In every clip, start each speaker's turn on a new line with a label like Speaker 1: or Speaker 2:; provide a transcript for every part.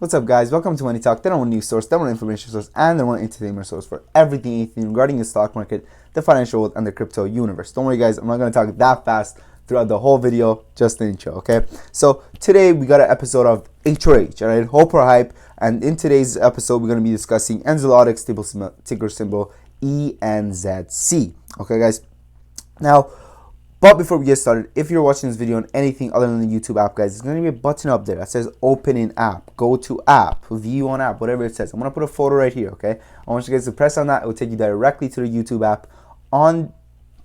Speaker 1: What's up, guys? Welcome to Money Talk, the number one news source, the number one information source, and the number one entertainment source for everything regarding the stock market, the financial world, and the crypto universe. Don't worry, guys, I'm not going to talk that fast throughout the whole video, just the intro, okay? So today we got an episode of HOH, alright? Hope or Hype, and in today's episode we're going to be discussing ENZC ticker symbol ENZC, okay, guys? Now, but before we get started, if you're watching this video on anything other than the YouTube app, guys, there's going to be a button up there that says open in app, go to app, view on app, whatever it says. I'm going to put a photo right here, okay? I want you guys to press on that. It will take you directly to the YouTube app on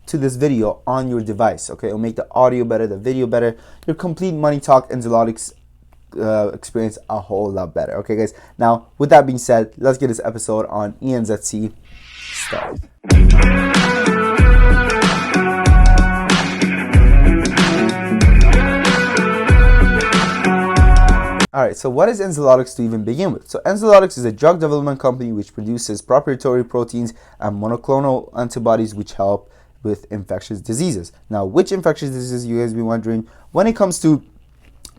Speaker 1: to this video on your device, okay? It'll make the audio better, the video better, your complete Money Talk and Zolotics experience a whole lot better, okay, guys? Now, with that being said, let's get this episode on ENZC Stock. Alright, so what is ENZC to even begin with? So ENZC is a drug development company which produces proprietary proteins and monoclonal antibodies which help with infectious diseases. Now, which infectious diseases you guys be wondering? When it comes to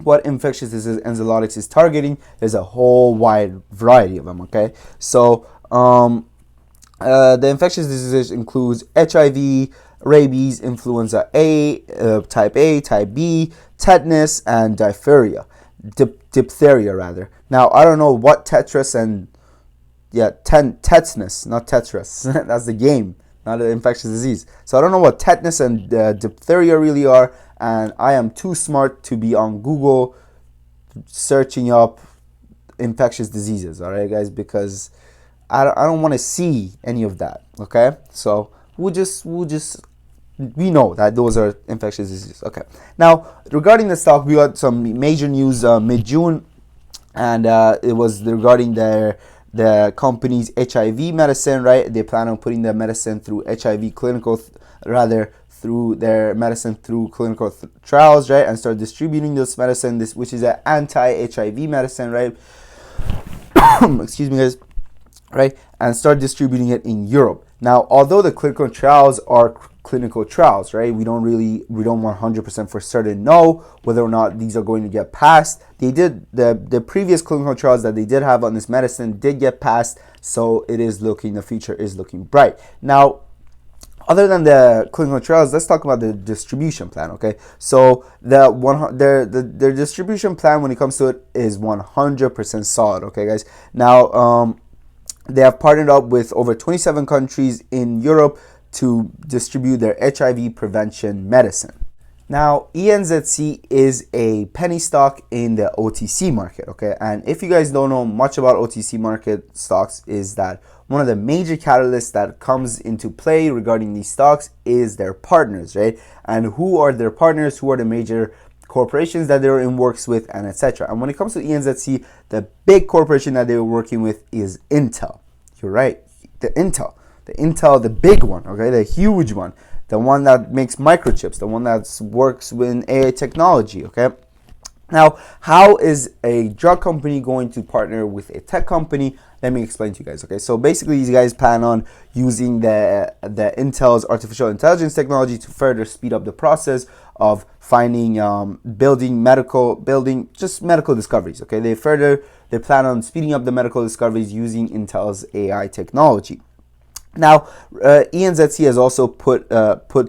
Speaker 1: what infectious diseases ENZC is targeting, there's a whole wide variety of them, okay? So, the infectious diseases includes HIV, rabies, influenza A, type B, tetanus, and diphtheria. Diphtheria rather. Now I don't know what tetanus, not tetanus. That's the game, not an infectious disease. So I don't know what tetanus and diphtheria really are, and I am too smart to be on Google searching up infectious diseases. All right, guys, because I don't want to see any of that. Okay, so we know that those are infectious diseases. Okay. Now, regarding the stock, we got some major news mid-June, and it was regarding the company's HIV medicine, right? They plan on putting their medicine through HIV clinical, through their medicine through clinical trials, right? And start distributing this medicine, which is an anti-HIV medicine, right? Excuse me, guys. Right? And start distributing it in Europe. Now, although the clinical trials are clinical trials, right? We don't 100% for certain know whether or not these are going to get passed. They did the previous clinical trials that they did have on this medicine did get passed, so the future is looking bright. Now, other than the clinical trials, let's talk about the distribution plan, okay? So their distribution plan when it comes to it is 100% solid, okay, guys? Now, they have partnered up with over 27 countries in Europe to distribute their HIV prevention medicine. Now, ENZC is a penny stock in the OTC market, okay? And if you guys don't know much about OTC market stocks, is that one of the major catalysts that comes into play regarding these stocks is their partners, right? And who are their partners? Who are the major corporations that they're in works with, and etc. And when it comes to ENZC, the big corporation that they're working with is Intel. You're right, the Intel, the big one, okay, the huge one, the one that makes microchips, the one that works with AI technology, okay? Now, how is a drug company going to partner with a tech company? Let me explain to you guys, okay? So basically, these guys plan on using the Intel's artificial intelligence technology to further speed up the process of finding, building medical discoveries, okay? They plan on speeding up the medical discoveries using Intel's AI technology. Now, ENZC has also put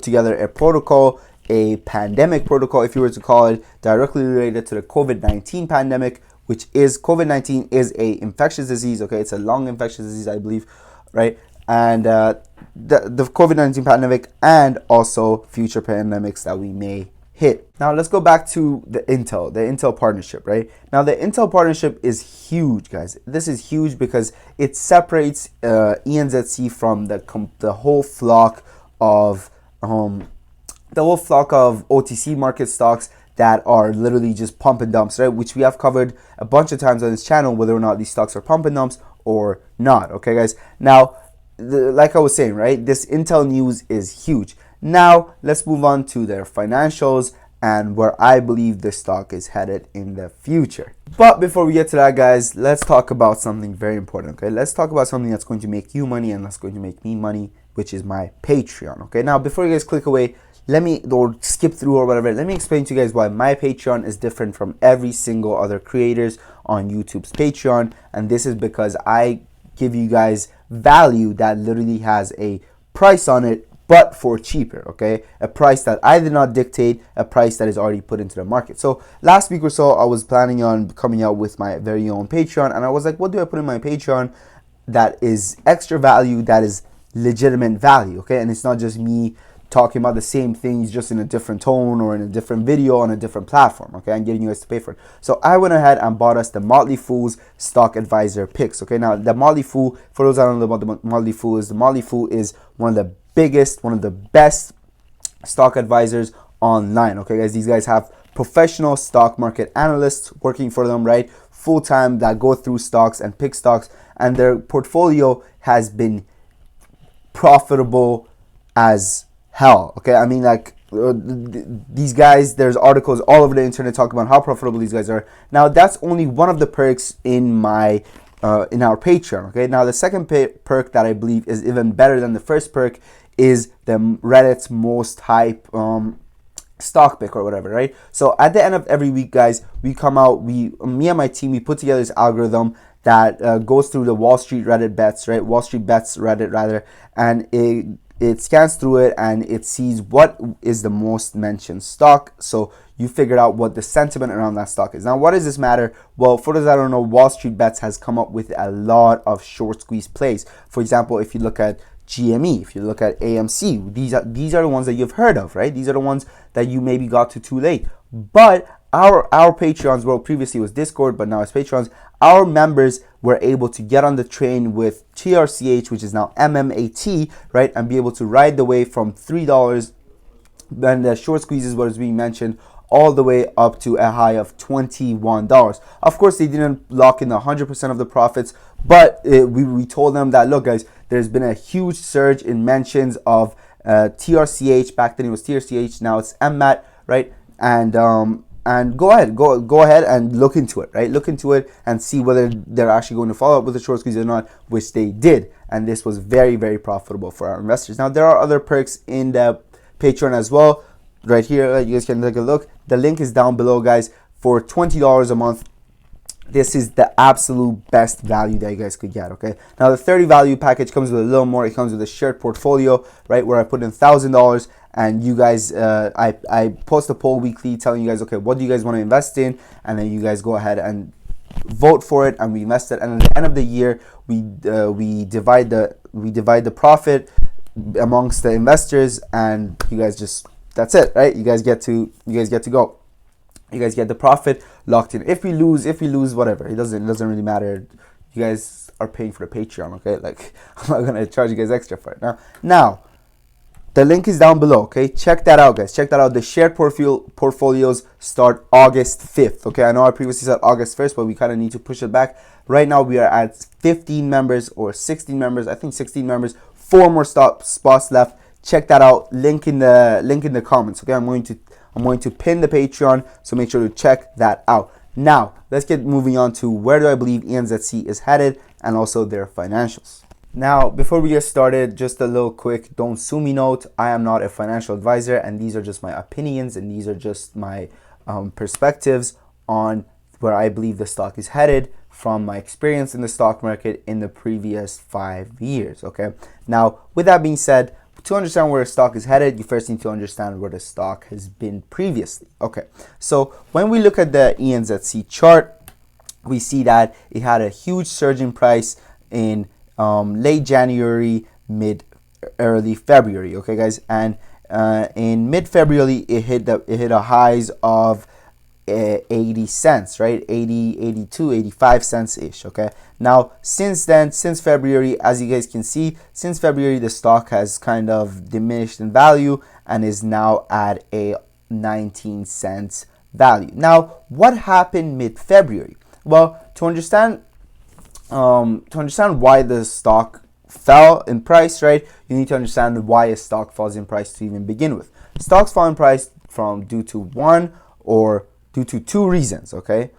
Speaker 1: together a protocol, a pandemic protocol, if you were to call it, directly related to the COVID-19 pandemic, which is COVID-19 is a infectious disease, okay? It's a lung infectious disease, I believe, right? And the COVID-19 pandemic and also future pandemics that we may hit. Now, let's go back to the Intel partnership, right? Now, the Intel partnership is huge, guys. This is huge because it separates ENZC from the whole flock of OTC market stocks that are literally just pump and dumps, right? Which we have covered a bunch of times on this channel, whether or not these stocks are pump and dumps or not, okay, guys? Now, like I was saying, right, this Intel news is huge. Now, let's move on to their financials and where I believe the stock is headed in the future. But before we get to that, guys, let's talk about something very important, okay? Let's talk about something that's going to make you money and that's going to make me money, which is my Patreon, okay? Now, before you guys click away, let me, or skip through or whatever, let me explain to you guys why my Patreon is different from every single other creators on YouTube's Patreon. And this is because I give you guys value that literally has a price on it, but for cheaper, okay? A price that I did not dictate, a price that is already put into the market. So last week or so, I was planning on coming out with my very own Patreon, and I was like, what do I put in my Patreon that is extra value, that is legitimate value, okay? And it's not just me talking about the same things just in a different tone or in a different video on a different platform, okay? I'm getting you guys to pay for it. So I went ahead and bought us the Motley Fool's Stock Advisor picks, okay? Now the Motley Fool, for those that don't know about the Motley Fool, is one of the biggest, one of the best stock advisors online, okay guys? These guys have professional stock market analysts working for them, right? Full time, that go through stocks and pick stocks, and their portfolio has been profitable as hell, okay? I mean, like, these guys, there's articles all over the internet talking about how profitable these guys are. Now that's only one of the perks in my in our Patreon, okay? Now the second perk that I believe is even better than the first perk is the Reddit's most hype stock pick or whatever, right? So at the end of every week, guys, we come out, me and my team, we put together this algorithm that goes through the Wall Street Reddit bets, right? Wall Street bets Reddit rather, and it scans through it and it sees what is the most mentioned stock. So you figured out what the sentiment around that stock is. Now, what does this matter? Well, for those that don't know, Wall Street Bets has come up with a lot of short squeeze plays. For example, if you look at GME, if you look at AMC, these are the ones that you've heard of, right? These are the ones that you maybe got to too late. But our Patreons, well, previously was Discord, but now it's Patreons. Our members were able to get on the train with TRCH, which is now MMAT, right? And be able to ride the wave from $3, and the short squeezes was being mentioned, all the way up to a high of $21. Of course, they didn't lock in 100% of the profits, but we told them that, look, guys, there's been a huge surge in mentions of TRCH. Back then it was TRCH, now it's MMAT, right? And go ahead and look into it, right? Look into it and see whether they're actually going to follow up with the short squeeze or not, which they did. And this was very, very profitable for our investors. Now, there are other perks in the Patreon as well. Right here, you guys can take a look. The link is down below, guys. For $20 a month, this is the absolute best value that you guys could get, okay? Now, the 30 value package comes with a little more. It comes with a shared portfolio, right, where I put in $1,000, and you guys, I post a poll weekly telling you guys, okay, what do you guys want to invest in? And then you guys go ahead and vote for it, and we invest it. And at the end of the year, we divide the profit amongst the investors, and you guys just, that's it, right? You guys get to go. You guys get the profit locked in. If we lose, whatever. It doesn't really matter. You guys are paying for the Patreon, okay? Like, I'm not gonna charge you guys extra for it. Now, the link is down below, okay? Check that out, guys. Check that out. The shared portfolios start August 5th, okay? I know I previously said August 1st, but we kind of need to push it back. Right now, we are at 15 members or 16 members. I think 16 members. 4 more spots left. Check that out. Link in the comments, okay? I'm going to pin the Patreon, so make sure to check that out. Now, let's get moving on to where do I believe ENZC is headed and also their financials. Now, before we get started, just a little quick don't sue me note. I am not a financial advisor, and these are just my opinions, and these are just my perspectives on where I believe the stock is headed from my experience in the stock market in the previous 5 years, okay? Now, with that being said, to understand where a stock is headed, you first need to understand where the stock has been previously. Okay, so when we look at the ENZC chart, we see that it had a huge surge in price in late January, early February. Okay, guys, and in mid-February, it hit a highs of 80 cents, right? 80, 82, 85 cents ish. Okay, now since then, since February, as you guys can see, since February, the stock has kind of diminished in value and is now at a 19 cents value. Now, what happened mid-February? Well, to understand why the stock fell in price, right, you need to understand why a stock falls in price to even begin with. Stocks fall in price due to two reasons, okay?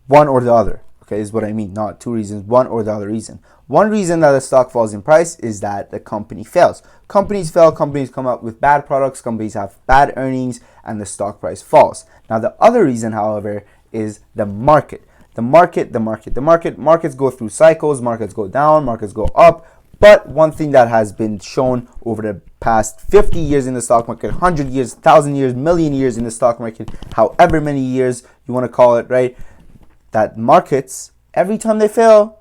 Speaker 1: One or the other, Okay, is what I mean. Not two reasons, one or the other reason. One reason that the stock falls in price is that the company fails. Companies fail, companies come up with bad products, companies have bad earnings, and the stock price falls. Now, the other reason, however, is the market. Markets go through cycles, markets go down, markets go up. But one thing that has been shown over the past 50 years in the stock market, 100 years, 1,000 years, million years in the stock market, however many years you want to call it, right? That markets, every time they fail,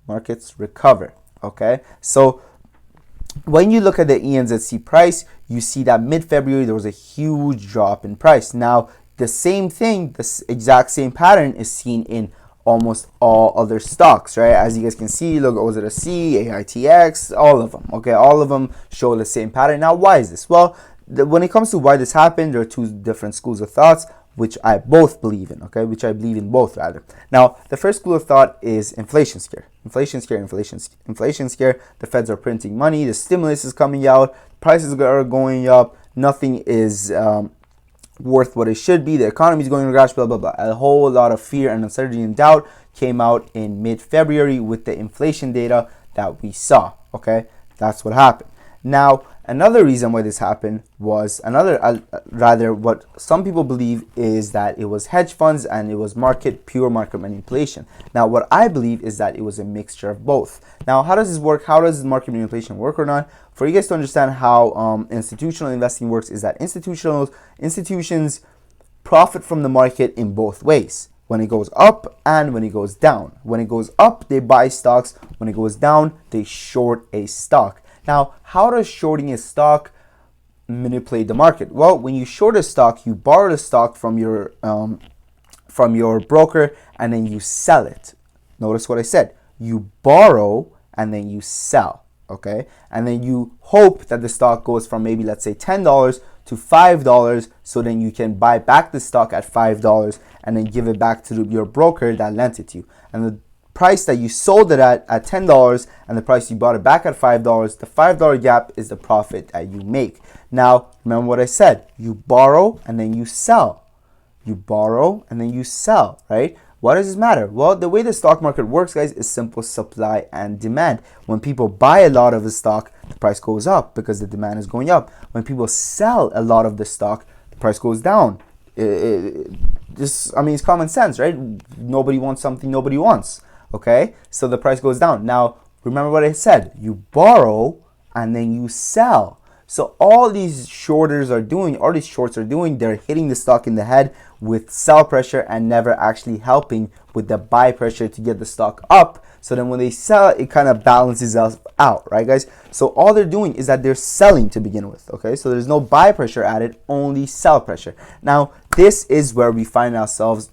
Speaker 1: markets recover, okay? So when you look at the ENZC price, you see that mid-February there was a huge drop in price. Now, the same thing, this exact same pattern is seen in almost all other stocks, right? As you guys can see, look, OZC, AITX, all of them, okay? All of them show the same pattern. Now, why is this? Well, when it comes to why this happened, there are two different schools of thoughts, which I both believe in, okay? Which I believe in both, rather. Now, the first school of thought is inflation scare. Inflation scare. The feds are printing money. The stimulus is coming out. Prices are going up. Nothing is worth what it should be. The economy is going to crash, blah, blah, blah. A whole lot of fear and uncertainty and doubt came out in mid-February with the inflation data that we saw, okay? That's what happened. Now, another reason why this happened was what some people believe is that it was hedge funds and it was pure market manipulation. Now, what I believe is that it was a mixture of both. Now, how does this work? How does market manipulation work or not? For you guys to understand how institutional investing works is that institutions profit from the market in both ways. When it goes up and when it goes down. When it goes up, they buy stocks. When it goes down, they short a stock. Now, how does shorting a stock manipulate the market? Well, when you short a stock, you borrow the stock from your broker and then you sell it. Notice what I said. You borrow and then you sell, okay? And then you hope that the stock goes from maybe, let's say, $10 to $5, so then you can buy back the stock at $5 and then give it back to your broker that lent it to you. And the price that you sold it at $10 and the price you bought it back at $5, the $5 gap is the profit that you make. Now, remember what I said. You borrow and then you sell. You borrow and then you sell, right? What does this matter? Well, the way the stock market works, guys, is simple supply and demand. When people buy a lot of the stock, the price goes up because the demand is going up. When people sell a lot of the stock, the price goes down. It's common sense, right? Nobody wants something nobody wants. Okay, so the price goes down. Now, remember what I said. You borrow and then you sell. So all these shorts are doing, they're hitting the stock in the head with sell pressure and never actually helping with the buy pressure to get the stock up. So then when they sell, it kind of balances out, right, guys? So all they're doing is that they're selling to begin with, okay? So there's no buy pressure added, only sell pressure. Now, this is where we find ourselves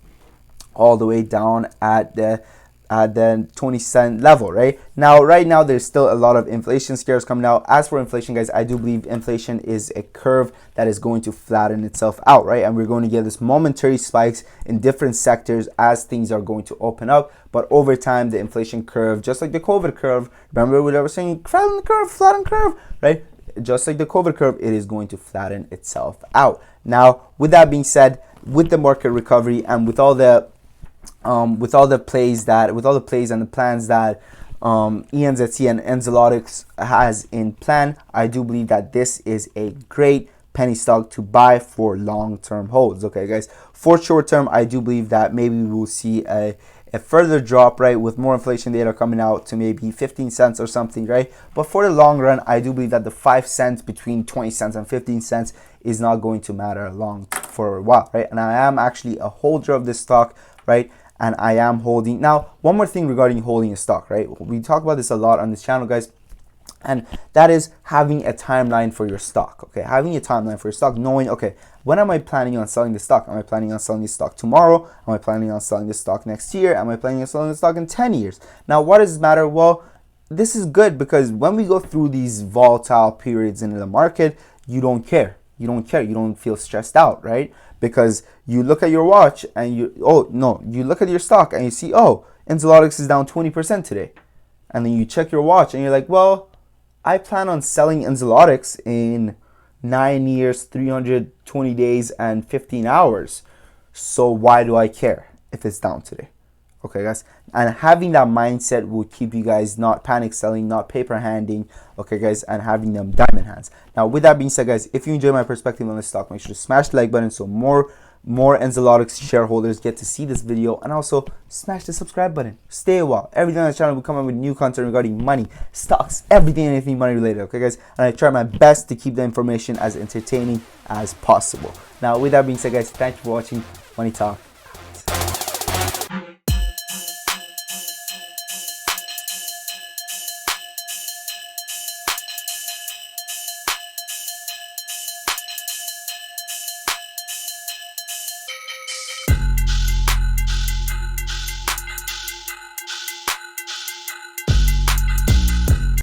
Speaker 1: all the way down at the 20-cent level, right? Right now, there's still a lot of inflation scares coming out. As for inflation, guys, I do believe inflation is a curve that is going to flatten itself out, right? And we're going to get this momentary spikes in different sectors as things are going to open up. But over time, the inflation curve, just like the COVID curve, remember what I was saying, flatten curve, right? Just like the COVID curve, it is going to flatten itself out. Now, with that being said, with the market recovery and with all the plays and the plans that ENZC and ENZC has in plan, I do believe that this is a great penny stock to buy for long-term holds. Okay, guys. For short-term, I do believe that maybe we will see a further drop, right, with more inflation data coming out to maybe 15 cents or something, right? But for the long run, I do believe that the 5 cents between 20 cents and 15 cents is not going to matter for a while, right? And I am actually a holder of this stock, right? And I am holding. Now, one more thing regarding holding a stock, right? We talk about this a lot on this channel, guys. And that is having a timeline for your stock, okay? Having a timeline for your stock, knowing, okay, when am I planning on selling the stock? Am I planning on selling this stock tomorrow? Am I planning on selling this stock next year? Am I planning on selling the stock in 10 years? Now, what does it matter? Well, this is good because when we go through these volatile periods in the market, you don't care. You don't feel stressed out, right? Because you look at your watch and you look at your stock and you see, ENZC is down 20% today. And then you check your watch and you're like, well, I plan on selling ENZC in 9 years, 320 days, and 15 hours. So why do I care if it's down today? Okay, guys, and having that mindset will keep you guys not panic selling, not paper handing, okay, guys, and having them diamond hands. Now, with that being said, guys, if you enjoy my perspective on this stock, make sure to smash the like button so more ENZC shareholders get to see this video, and also smash the subscribe button. Stay a while. Everything on the channel will come up with new content regarding money, stocks, everything, anything money related. Okay, guys, and I try my best to keep the information as entertaining as possible. Now, with that being said, guys, thank you for watching Money Talk.